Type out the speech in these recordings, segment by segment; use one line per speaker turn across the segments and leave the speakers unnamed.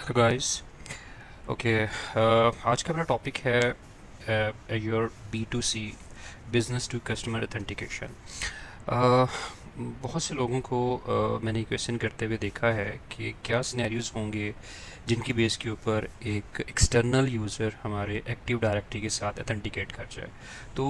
Hello guys. Okay, आज का मेरा टॉपिक है your B2C, business to customer authentication. बहुत से लोगों को मैंने क्वेश्चन करते हुए देखा है कि क्या सिनेरियोज होंगे जिनकी बेस के ऊपर एक एक्सटर्नल यूज़र हमारे एक्टिव डायरेक्टरी के साथ ऑथेंटिकेट कर जाए। तो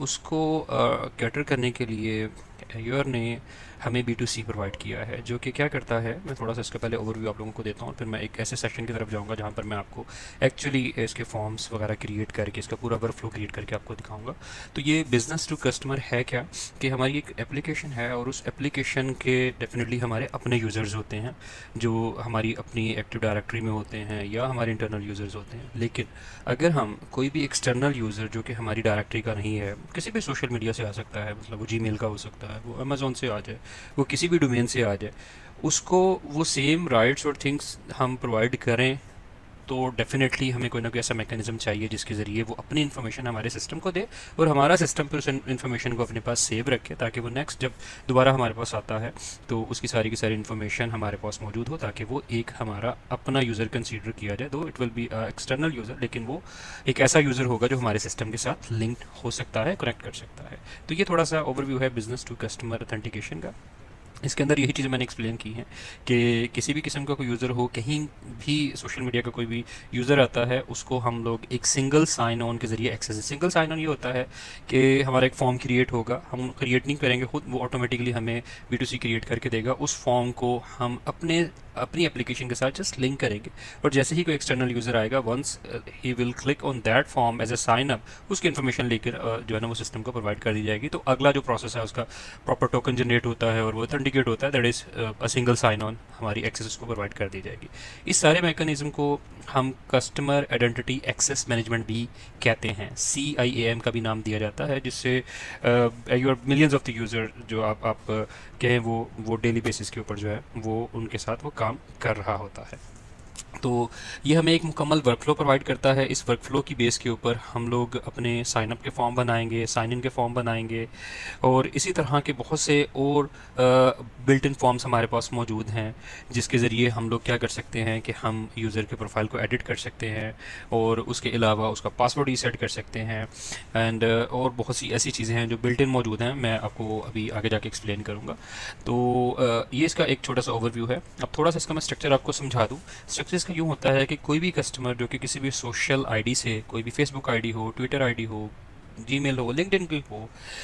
उसको कैटर करने के लिए यूर ने हमें B2C प्रोवाइड किया है, जो कि क्या करता है। मैं थोड़ा सा इसका पहले ओवरव्यू आप लोगों को देता हूँ, फिर मैं एक ऐसे सेशन की तरफ जाऊँगा जहाँ पर मैं आपको एक्चुअली इसके फॉर्म्स वगैरह क्रिएट करके इसका पूरा वर्कफ्लो क्रिएट करके आपको दिखाऊंगा। तो ये बिज़नेस टू कस्टमर है क्या, कि हमारी एक एप्लीकेशन है और उस एप्लीकेशन के डेफिनेटली हमारे अपने यूज़र्स होते हैं जो हमारी अपनी एक्टिव डायरेक्टरी में होते हैं या हमारे इंटरनल यूज़र्स होते हैं। लेकिन अगर हम कोई भी एक्सटर्नल यूज़र जो कि हमारी डायरेक्टरी का नहीं है, किसी भी सोशल मीडिया से आ सकता है, मतलब वो जीमेल का हो सकता है, वो अमेज़ोन से आ जाए, वो किसी भी डोमेन से आ जाए, उसको वो सेम राइट्स और थिंग्स हम प्रोवाइड करें, तो डेफिनेटली हमें कोई ना कोई ऐसा मैकेनिज्म चाहिए जिसके ज़रिए वो अपनी इन्फॉर्मेशन हमारे सिस्टम को दे और हमारा सिस्टम पर उस इन्फॉर्मेशन को अपने पास सेव रखे, ताकि वो नेक्स्ट जब दोबारा हमारे पास आता है तो उसकी सारी की सारी इन्फॉर्मेशन हमारे पास मौजूद हो, ताकि वो एक हमारा अपना यूज़र कंसीडर किया जाए। दो it will be external user, लेकिन वो एक ऐसा यूज़र होगा जो हमारे सिस्टम के साथ लिंक्ड हो सकता है, कनेक्ट कर सकता है। तो ये थोड़ा सा ओवरव्यू है बिजनेस टू कस्टमर ऑथेंटिकेशन का। इसके अंदर यही चीज़ें मैंने एक्सप्लेन की हैं कि किसी भी किस्म का कोई यूज़र हो, कहीं भी सोशल मीडिया का कोई भी यूज़र आता है, उसको हम लोग एक सिंगल साइन ऑन के ज़रिए एक्सेस। सिंगल साइन ऑन ये होता है कि हमारा एक फॉर्म क्रिएट होगा, हम क्रिएट नहीं करेंगे खुद, वो ऑटोमेटिकली हमें B2C क्रिएट करके देगा। उस फॉर्म को हम अपनी एप्लीकेशन के साथ जस्ट लिंक करेंगे और जैसे ही कोई एक्सटर्नल यूज़र आएगा, once he will click on that form as a sign up, उसकी इन्फॉर्मेशन लेकर जो है ना वो सिस्टम को प्रोवाइड कर दी जाएगी। तो अगला जो प्रोसेस है उसका प्रॉपर टोकन जनरेट होता है और वो ऑथेंटिकेट होता है, that is a single sign on, हमारी एक्सेस उसको प्रोवाइड कर दी जाएगी। इस सारे मैकेनिज्म को हम कस्टमर आइडेंटिटी एक्सेस मैनेजमेंट भी कहते हैं, CIAM का भी नाम दिया जाता है, जिससे your millions of the user जो आप कहें वो डेली बेसिस के ऊपर जो है वो उनके साथ वो काम कर रहा होता है। तो ये हमें एक मुकम्मल वर्कफ्लो प्रोवाइड करता है। इस वर्कफ्लो की बेस के ऊपर हम लोग अपने साइन अप के फॉर्म बनाएंगे, साइन इन के फॉर्म बनाएंगे और इसी तरह के बहुत से और बिल्ट इन फॉर्म्स हमारे पास मौजूद हैं, जिसके ज़रिए हम लोग क्या कर सकते हैं कि हम यूज़र के प्रोफाइल को एडिट कर सकते हैं और उसके अलावा उसका पासवर्ड रीसेट कर सकते हैं। एंड और बहुत सी ऐसी चीज़ें हैं जो बिल्ट इन मौजूद हैं, मैं आपको अभी आगे जाके एक्सप्लेन करूँगा। तो ये इसका एक छोटा सा ओवरव्यू है। अब थोड़ा सा इसका मैं स्ट्रक्चर आपको समझा दूँ। स्ट्रक्चर इसका यूँ होता है कि कोई भी कस्टमर जो कि किसी भी सोशल आईडी से, कोई भी फेसबुक आईडी हो, ट्विटर आईडी हो, जीमेल हो, लिंक्डइन की हो,